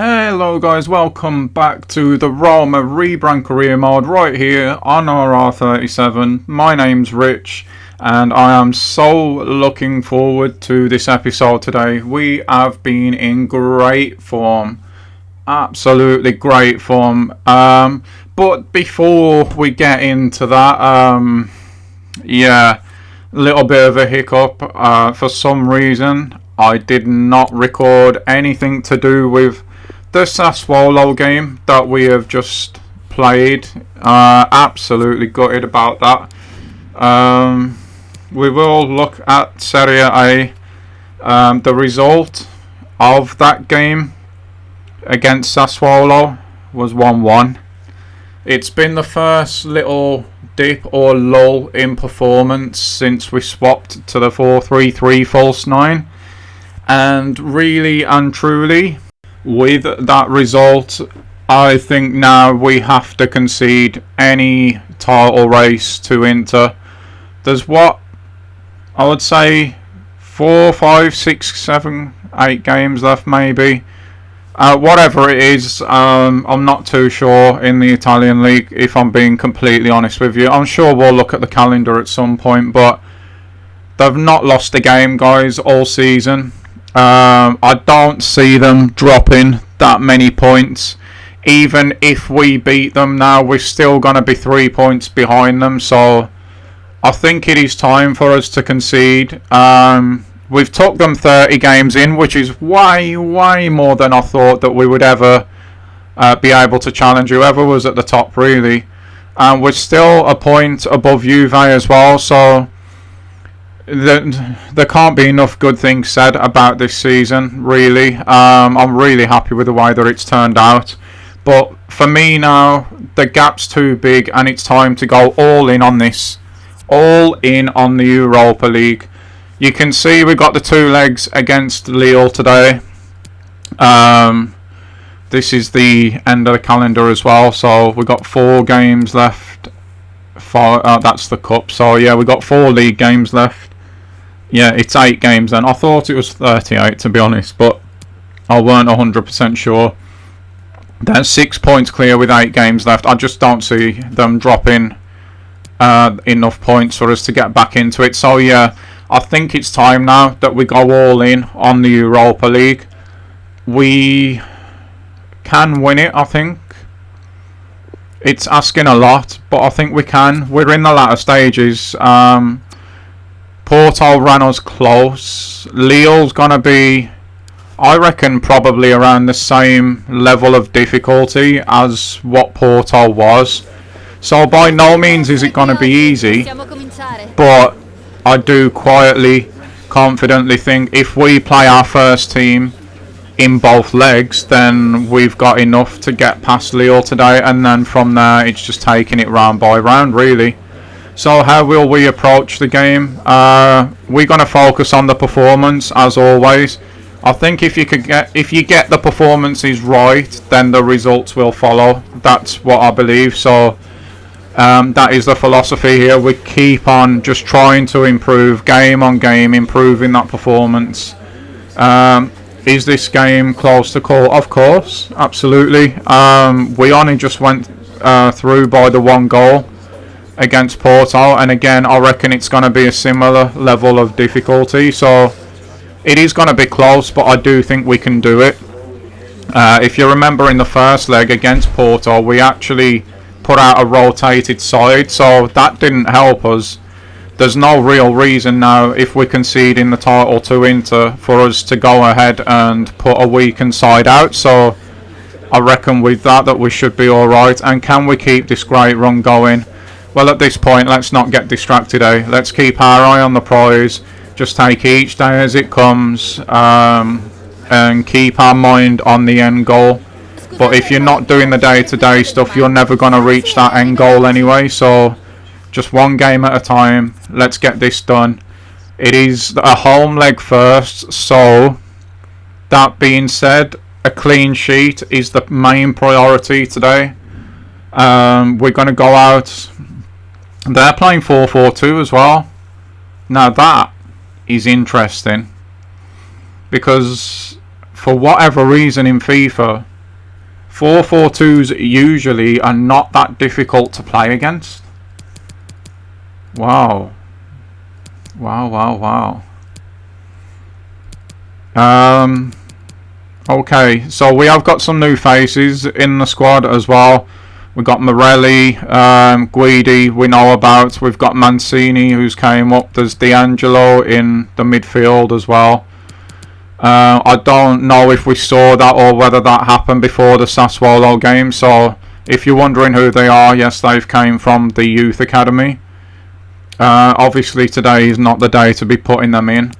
Hello guys, welcome back to the Roma Rebrand career mode right here on RR37. My name's Rich and I am so looking forward to this episode today. We have been in great form, absolutely great form. But before we get into that, a little bit of a hiccup. For some reason I did not record anything to do with the Sassuolo game that we have just played. Absolutely gutted about that. We will look at Serie A. The result of that game against Sassuolo was 1-1. It's been the first little dip or lull in performance since we swapped to the 4-3-3 false 9, and really and truly, with that result, I think now we have to concede any title race to Inter. There's what I would say 4, 5, 6, 7, 8 games left maybe. Whatever it is, I'm not too sure in the Italian league, if I'm being completely honest with you. I'm sure we'll look at the calendar at some point, but they've not lost a game, guys, all season. I don't see them dropping that many points. Even if we beat them now, we're still going to be 3 points behind them. So I think it is time for us to concede. We've took them 30 games in, which is way more than I thought that we would ever be able to challenge whoever was at the top, really. And we're still a point above Juve as well, so there can't be enough good things said about this season, really. I'm really happy with the way that it's turned out. But for me now, the gap's too big and it's time to go all in on this. All in on the Europa League. You can see we got the 2 legs against Lille today. This is the end of the calendar as well, so we got 4 games left. That's the cup, so yeah, we got 4 league games left. Yeah, it's 8 games then. I thought it was 38 to be honest, but I weren't 100% sure. They're 6 points clear with 8 games left. I just don't see them dropping enough points for us to get back into it. So yeah, I think it's time now that we go all in on the Europa League. We can win it, I think. It's asking a lot, but I think we can. We're in the latter stages. Porto ran us close. Lille's going to be, I reckon, probably around the same level of difficulty as what Porto was. So by no means is it going to be easy, but I do quietly, confidently think if we play our first team in both legs, then we've got enough to get past Lille today, and then from there it's just taking it round by round, really. So how will we approach the game? We're going to focus on the performance as always. I think if you get the performances right, then the results will follow. That's what I believe. So that is the philosophy here. We keep on just trying to improve game on game, improving that performance. Is this game close to call? Of course, absolutely. We only just went through by the 1 goal against Porto, and again I reckon it's going to be a similar level of difficulty, so it is going to be close, but I do think we can do it. If you remember in the first leg against Porto, we actually put out a rotated side, so that didn't help us. There's no real reason now, if we're conceding the title to Inter, for us to go ahead and put a weakened side out, so I reckon with that we should be alright. And can we keep this great run going? Well, at this point, let's not get distracted, Let's keep our eye on the prize, just take each day as it comes, and keep our mind on the end goal. But if you're not doing the day-to-day stuff, you're never going to reach that end goal anyway, so just 1 game at a time. Let's get this done. It is a home leg first, so that being said, a clean sheet is the main priority today. We're going to go out. They're playing 4-4-2 as well. Now that is interesting, because for whatever reason in FIFA, 4-4-2s usually are not that difficult to play against. Wow. Wow. Okay, so we have got some new faces in the squad as well. We've got Morelli, Guidi we know about. We've got Mancini who's came up. There's D'Angelo in the midfield as well. I don't know if we saw that or whether that happened before the Sassuolo game. So if you're wondering who they are, yes, they've came from the youth academy. Obviously today is not the day to be putting them in.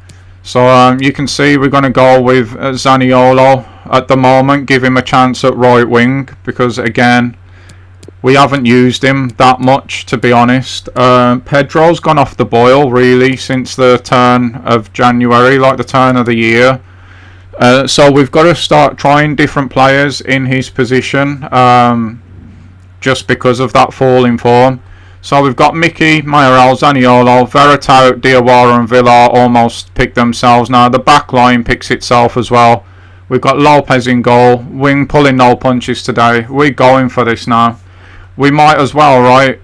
So you can see we're going to go with Zaniolo at the moment. Give him a chance at right wing because again, we haven't used him that much, to be honest. Pedro's gone off the boil really since the turn of January, like the turn of the year. So we've got to start trying different players in his position just because of that fall in form. So we've got Mickey, Mayoral, Zaniolo, Veretout, Diawara and Villar almost pick themselves now. The back line picks itself as well. We've got Lopez in goal. Wing pulling no punches today. We're going for this now. We might as well, right?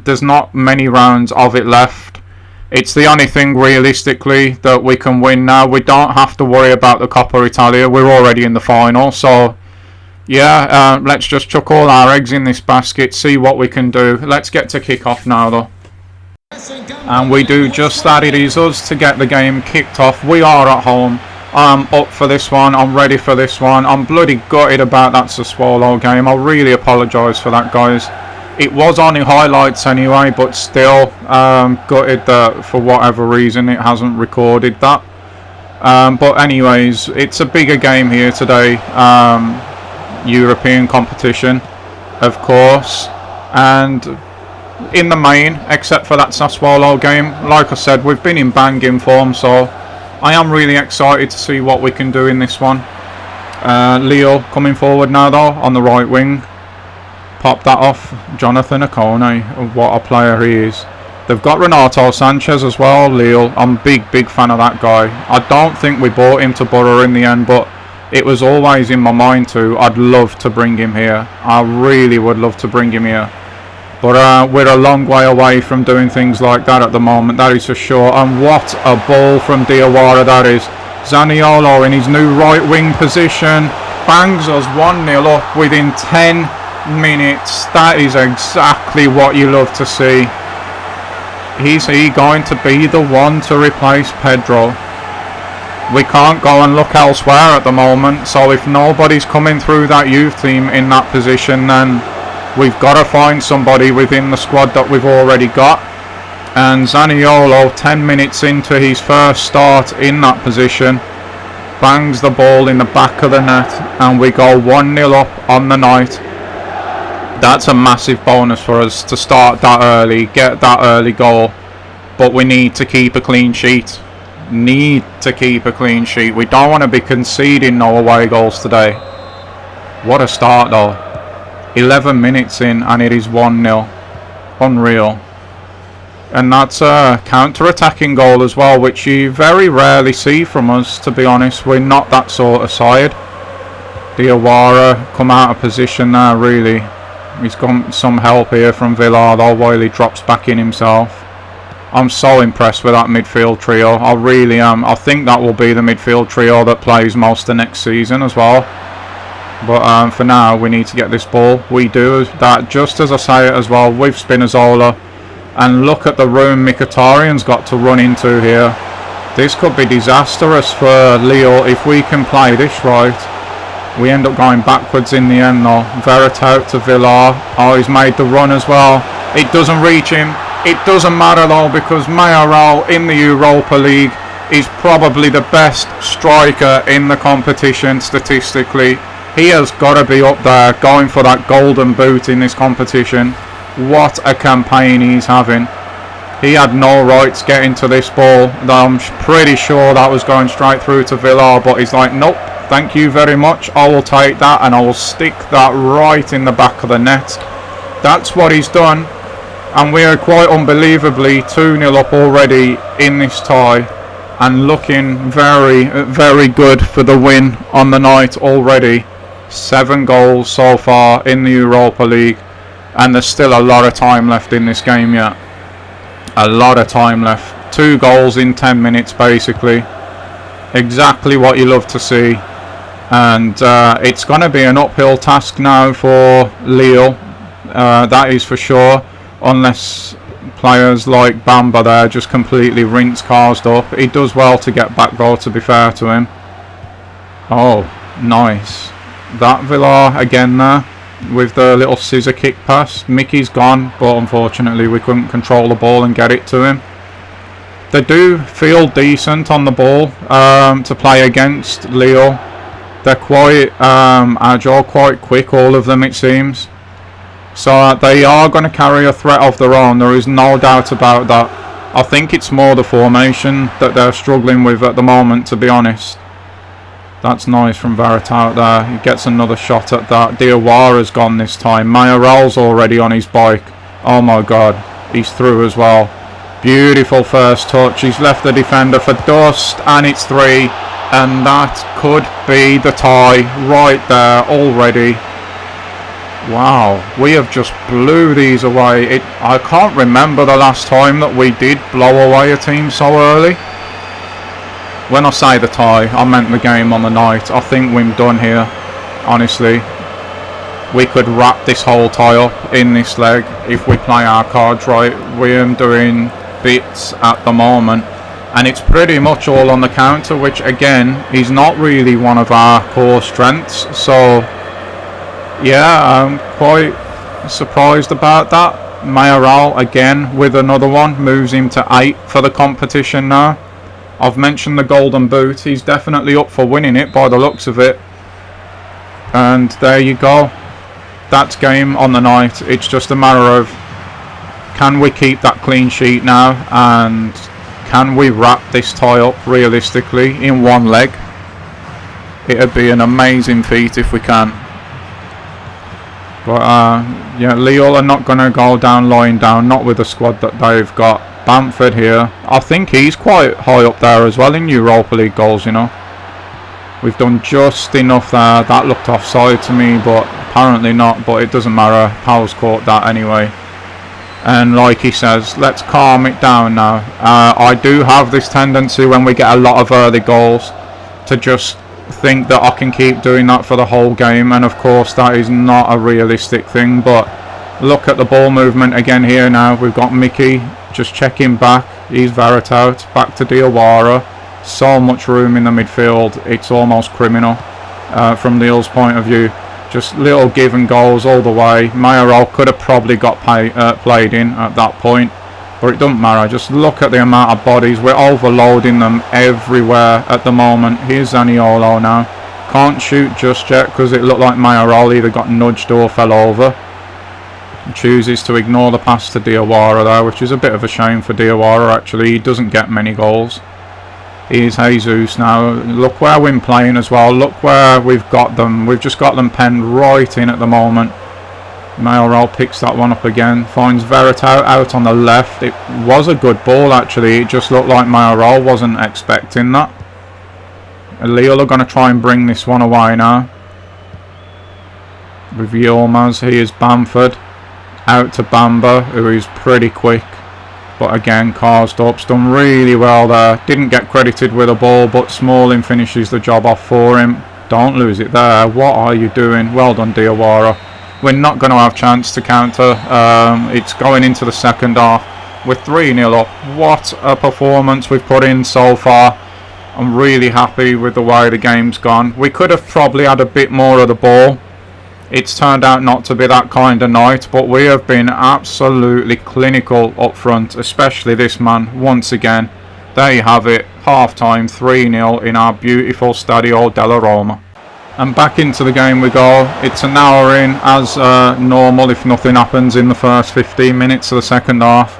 There's not many rounds of it left. It's the only thing realistically that we can win now. We don't have to worry about the Coppa Italia. We're already in the final. So, yeah, let's just chuck all our eggs in this basket, see what we can do. Let's get to kick off now, though. And we do just that. It is us to get the game kicked off. We are at home. I'm up for this one. I'm ready for this one. I'm bloody gutted about that Sassuolo game. I really apologise for that, guys. It was only highlights anyway, but still gutted that for whatever reason it hasn't recorded that. But anyways, it's a bigger game here today. European competition, of course. And in the main, except for that Sassuolo game, like I said, we've been in banging form, so I am really excited to see what we can do in this one. Leo coming forward now though on the right wing. Pop that off. Jonathan Akone, what a player he is. They've got Renato Sanchez as well. Leo, I'm a big fan of that guy. I don't think we bought him to Borough in the end, but it was always in my mind to. I'd love to bring him here. I really would love to bring him here. But we're a long way away from doing things like that at the moment, that is for sure. And what a ball from Diawara that is. Zaniolo in his new right wing position bangs us 1-0 up within 10 minutes. That is exactly what you love to see. Is he going to be the one to replace Pedro? We can't go and look elsewhere at the moment. So if nobody's coming through that youth team in that position, then we've got to find somebody within the squad that we've already got. And Zaniolo, 10 minutes into his first start in that position, bangs the ball in the back of the net and we go 1-0 up on the night. That's a massive bonus for us to start that early, get that early goal. But we need to keep a clean sheet. We don't want to be conceding no away goals today. What a start though. 11 minutes in and it is 1-0. Unreal. And that's a counter-attacking goal as well, which you very rarely see from us, to be honest. We're not that sort of side. Diawara come out of position there, really. He's got some help here from Villar though while he drops back in himself. I'm so impressed with that midfield trio. I really am. I think that will be the midfield trio that plays most of next season as well. But for now, we need to get this ball. We do that, just as I say it as well, with Spinazzola. And look at the room Mkhitaryan's got to run into here. This could be disastrous for Leo if we can play this right. We end up going backwards in the end though. Veretout to Villar. Oh, he's made the run as well. It doesn't reach him. It doesn't matter though, because Mayoral in the Europa League is probably the best striker in the competition statistically. He has got to be up there going for that golden boot in this competition. What a campaign he's having. He had no rights getting to this ball. I'm pretty sure that was going straight through to Villar, but he's like, nope, thank you very much. I will take that and I will stick that right in the back of the net. That's what he's done. And we are quite unbelievably 2-0 up already in this tie. and looking very, very good for the win on the night already. 7 goals so far in the Europa League, and there's still a lot of time left in this game yet. A lot of time left. 2 goals in 10 minutes basically. Exactly what you love to see. And it's going to be an uphill task now for Lille, that is for sure, unless players like Bamba there just completely rinse Karsd up. He does well to get back though, to be fair to him. Oh, nice. That Villar again there with the little scissor kick pass. Mickey's gone, but unfortunately we couldn't control the ball and get it to him. They do feel decent on the ball to play against Lille. They're quite agile, quite quick, all of them it seems. So they are going to carry a threat of their own, there is no doubt about that. I think it's more the formation that they're struggling with at the moment, to be honest. That's nice from Veretout there. He gets another shot at that. Diawara's gone this time. Mayoral's already on his bike. Oh my god, he's through as well. Beautiful first touch. He's left the defender for dust, and it's 3. And that could be the tie right there already. Wow, we have just blew these away. I can't remember the last time that we did blow away a team so early. When I say the tie, I meant the game on the night. I think we're done here, honestly. We could wrap this whole tie up in this leg if we play our cards right. We're doing bits at the moment, and it's pretty much all on the counter, which again is not really one of our core strengths. So yeah, I'm quite surprised about that. Mayoral again with another one, moves him to 8 for the competition now. I've mentioned the golden boot, he's definitely up for winning it by the looks of it. And there you go, that's game on the night. It's just a matter of, can we keep that clean sheet now, and can we wrap this tie up realistically in one leg? It'd be an amazing feat if we can. But yeah, Lille are not going to go down lying down, not with the squad that they've got. Bamford here, I think he's quite high up there as well in Europa League goals, you know. We've done just enough there. That looked offside to me, but apparently not, but it doesn't matter. Powell's caught that anyway. And like he says, let's calm it down now. I do have this tendency when we get a lot of early goals to just think that I can keep doing that for the whole game, and of course that is not a realistic thing. But look at the ball movement again here now. We've got Mickey just checking back. He's Veretout, back to Diawara. So much room in the midfield, it's almost criminal from Lille's point of view. Just little give and goals all the way. Mayoral could have probably got played in at that point, but it doesn't matter. Just look at the amount of bodies. We're overloading them everywhere at the moment. Here's Zaniolo now. Can't shoot just yet because it looked like Mayoral either got nudged or fell over. Chooses to ignore the pass to Diawara there, which is a bit of a shame for Diawara actually. He doesn't get many goals. Here's Jesus now. Look where we're playing as well. Look where we've got them. We've just got them penned right in at the moment. Mayoral picks that one up again. Finds Veretout out on the left. It was a good ball actually. It just looked like Mayoral wasn't expecting that. Lille are going to try and bring this one away now. With Yilmaz. Here's Bamford. Out to Bamba, who is pretty quick. But again, Karsdorp's done really well there. Didn't get credited with a ball, but Smalling finishes the job off for him. Don't lose it there. What are you doing? Well done, Diawara. We're not going to have chance to counter. It's going into the second half. We're 3-0 up. What a performance we've put in so far. I'm really happy with the way the game's gone. We could have probably had a bit more of the ball. It's turned out not to be that kind of night, but we have been absolutely clinical up front, especially this man, once again. There you have it, half-time, 3-0 in our beautiful Stadio della Roma. And back into the game we go. It's an hour in, as normal if nothing happens in the first 15 minutes of the second half.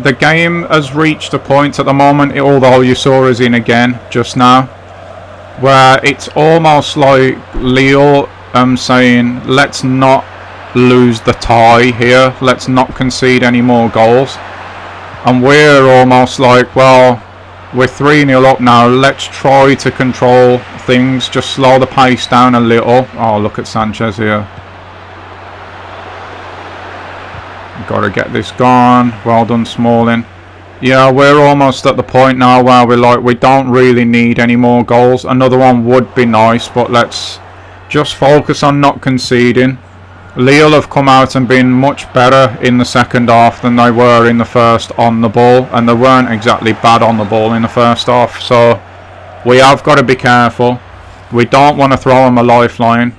The game has reached a point at the moment, although you saw us in again just now, where it's almost like Lille saying, let's not lose the tie here, let's not concede any more goals. And we're almost like, well, We're 3-0 up now. Let's try to control things. Just slow the pace down a little. Oh, look at Sanchez here. Got to get this gone. Well done, Smalling. Yeah, we're almost at the point now where we're like, we don't really need any more goals. Another one would be nice, but let's just focus on not conceding. Lille have come out and been much better in the second half than they were in the first on the ball, and they weren't exactly bad on the ball in the first half, so we have got to be careful. We don't want to throw them a lifeline.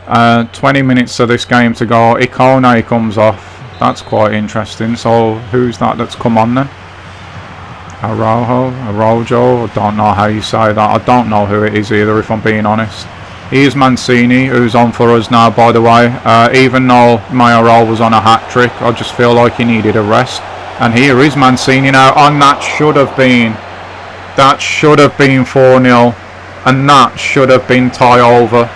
20 minutes of this game to go. Ikone comes off. That's quite interesting. So who's that's come on then? Araujo, I don't know how you say that. I don't know who it is either, if I'm being honest. Here's Mancini, who's on for us now, by the way. Even though Mayoral was on a hat-trick, I just feel like he needed a rest. And here is Mancini now, and that should have been 4-0, and that should have been tie over.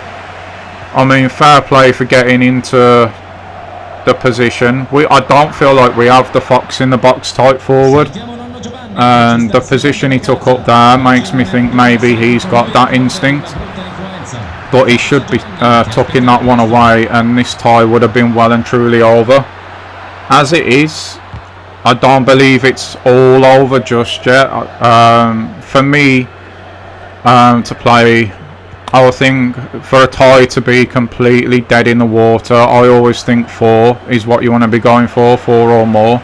I mean, fair play for getting into the position. I don't feel like we have the fox in the box type forward. And the position he took up there makes me think maybe he's got that instinct. But he should be tucking that one away, and this tie would have been well and truly over. As it is, I don't believe it's all over just yet. For me, to play, I think for a tie to be completely dead in the water, I always think 4 is what you want to be going for, 4 or more.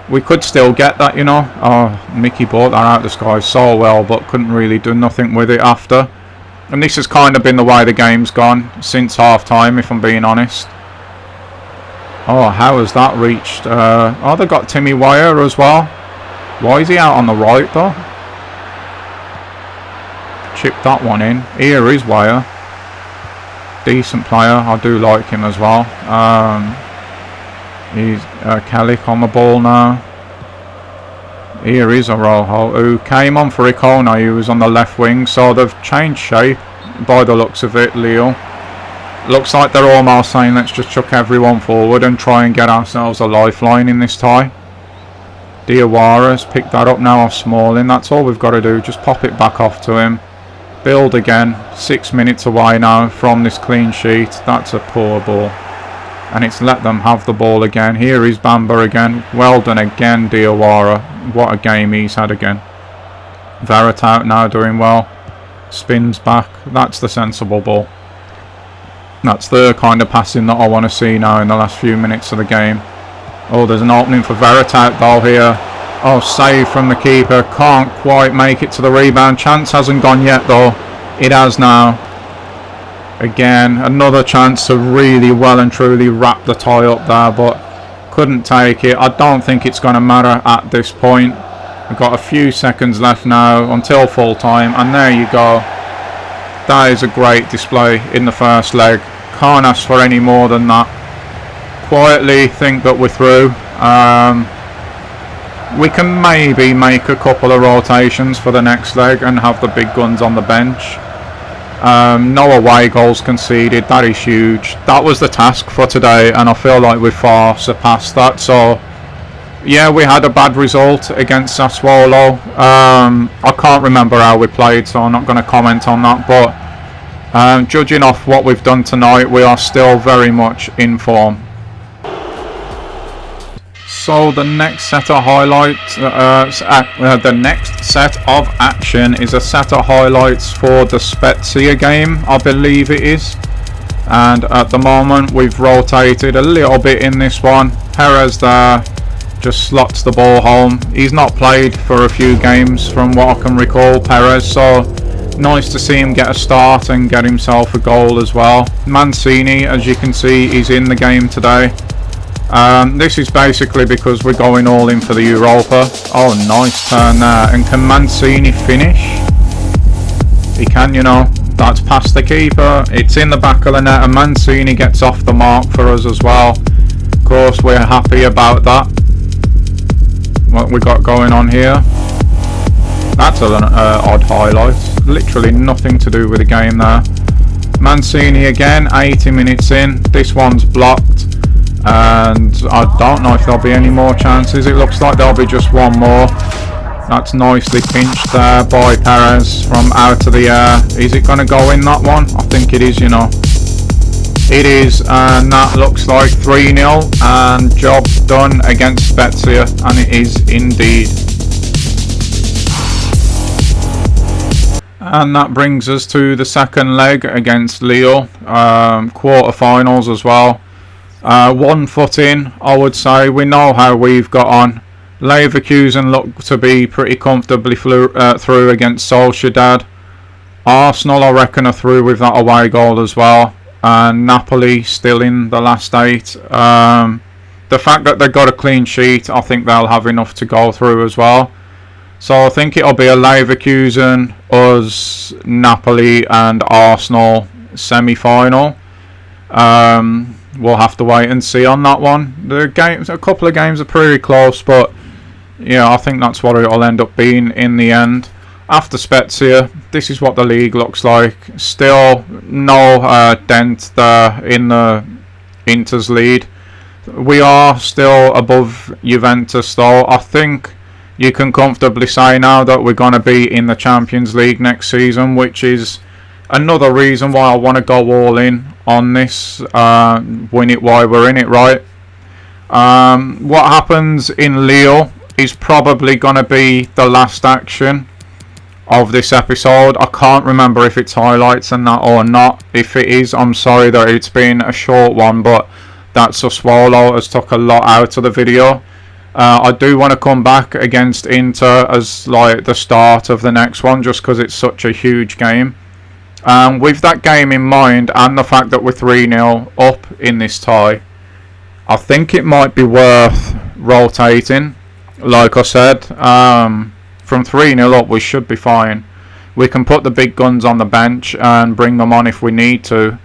We could still get that, you know. Oh, Mickey bought that out of the sky so well, but couldn't really do nothing with it after. And this has kind of been the way the game's gone since half-time, if I'm being honest. Oh, how has that reached? Oh, they've got Timmy Weah as well. Why is he out on the right, though? Chipped that one in. Here is Weah. Decent player. I do like him as well. He's Kalik on the ball now. Here is Araujo, who came on for Ikone, who was on the left wing, so they've changed shape by the looks of it, Lille. Looks like they're almost saying, let's just chuck everyone forward and try and get ourselves a lifeline in this tie. Diawara's picked that up now off Smalling. That's all we've got to do, just pop it back off to him. Build again, 6 minutes away now from this clean sheet. That's a poor ball. And it's let them have the ball again. Here is Bamba again. Well done again, Diawara. What a game he's had again. Veritout now doing well. Spins back. That's the sensible ball. That's the kind of passing that I want to see now in the last few minutes of the game. Oh, there's an opening for Veritout though here. Oh, save from the keeper. Can't quite make it to the rebound. Chance hasn't gone yet though. It has now. Again, another chance to really well and truly wrap the tie up there, but couldn't take it. I don't think it's going to matter at this point. We've got a few seconds left now until full time, and there you go. That is a great display in the first leg. Can't ask for any more than that. Quietly think that we're through. We can maybe make a couple of rotations for the next leg and have the big guns on the bench. No away goals conceded. That is huge. That was the task for today, and I feel like we've far surpassed that. So yeah, we had a bad result against Sassuolo. I can't remember how we played, so I'm not going to comment on that, but judging off what we've done tonight, we are still very much in form. So the next set of highlights, the next set of action is a set of highlights for the SPEZia game, I believe it is. And at the moment we've rotated a little bit in this one. Perez there just slots the ball home. He's not played for a few games from what I can recall, Perez, so nice to see him get a start and get himself a goal as well. Mancini, as you can see, is in the game today. This is basically because we're going all in for the Europa. Oh, nice turn there. And can Mancini finish? He can, you know. That's past the keeper. It's in the back of the net, and Mancini gets off the mark for us as well. Of course, we're happy about that. What we got going on here. That's an odd highlight. Literally nothing to do with the game there. Mancini again, 80 minutes in. This one's blocked. And I don't know if there'll be any more chances. It looks like there'll be just one more. That's nicely pinched there by Perez from out of the air. Is it going to go in, that one? I think it is, you know. It is, and that looks like 3-0 and job done against Spezia, and it is indeed. And that brings us to the second leg against Lille, quarter-finals as well. 1 foot in, I would say. We know how we've got on. Leverkusen look to be pretty comfortably through against Sociedad. Arsenal, I reckon, are through with that away goal as well. And Napoli still in the last 8. The fact that they got a clean sheet, I think they'll have enough to go through as well. So I think it'll be a Leverkusen, us, Napoli and Arsenal semi-final. We'll have to wait and see on that one. The games, a couple of games are pretty close, but yeah, I think that's what it'll end up being in the end. After Spezia, this is what the league looks like. Still no dent there in the Inter's lead. We are still above Juventus though. I think you can comfortably say now that we're going to be in the Champions League next season, which is another reason why I want to go all in on this. Win it while we're in it, right? What happens in Lille is probably going to be the last action of this episode. I can't remember if it's highlights and that or not. If it is, I'm sorry that it's been a short one, but that's a swallow has took a lot out of the video. I do want to come back against Inter as like the start of the next one, just because it's such a huge game. With that game in mind and the fact that we're 3-0 up in this tie, I think it might be worth rotating. Like I said, from 3-0 up we should be fine. We can put the big guns on the bench and bring them on if we need to.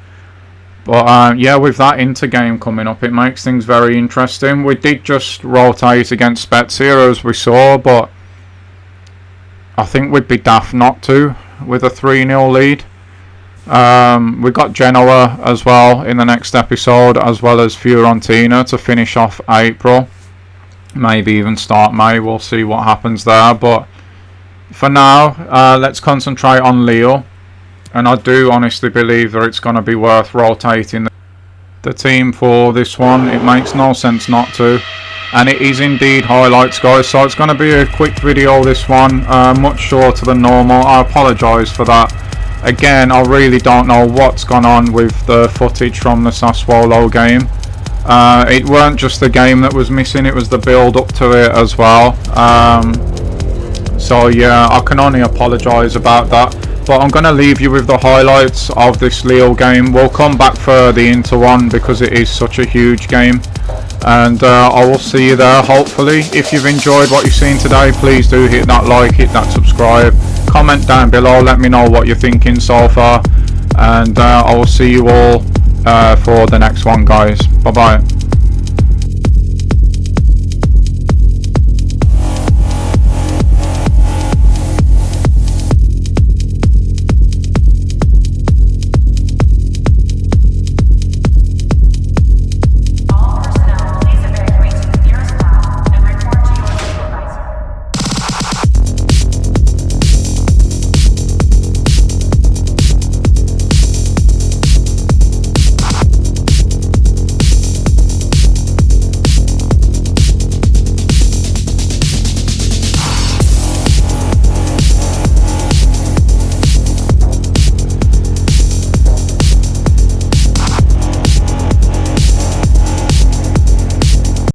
But yeah, with that Inter game coming up, it makes things very interesting. We did just rotate against Spezia as we saw, but I think we'd be daft not to with a 3-0 lead. We got Genoa as well in the next episode, as well as Fiorentina to finish off April. Maybe even start May. We'll see what happens there. But for now, let's concentrate on Lille. And I do honestly believe that it's going to be worth rotating the team for this one. It makes no sense not to. And it is indeed highlights, guys. So it's going to be a quick video, this one. Much shorter than normal. I apologise for that. Again, I really don't know what's gone on with the footage from the Sassuolo game. It weren't just the game that was missing, it was the build up to it as well. So yeah, I can only apologise about that. But I'm going to leave you with the highlights of this Lille game. We'll come back for the Inter one because it is such a huge game. And I will see you there, hopefully. If you've enjoyed what you've seen today, please do hit that like, hit that subscribe. Comment down below, let me know what you're thinking so far. And I will see you all for the next one, guys. Bye-bye.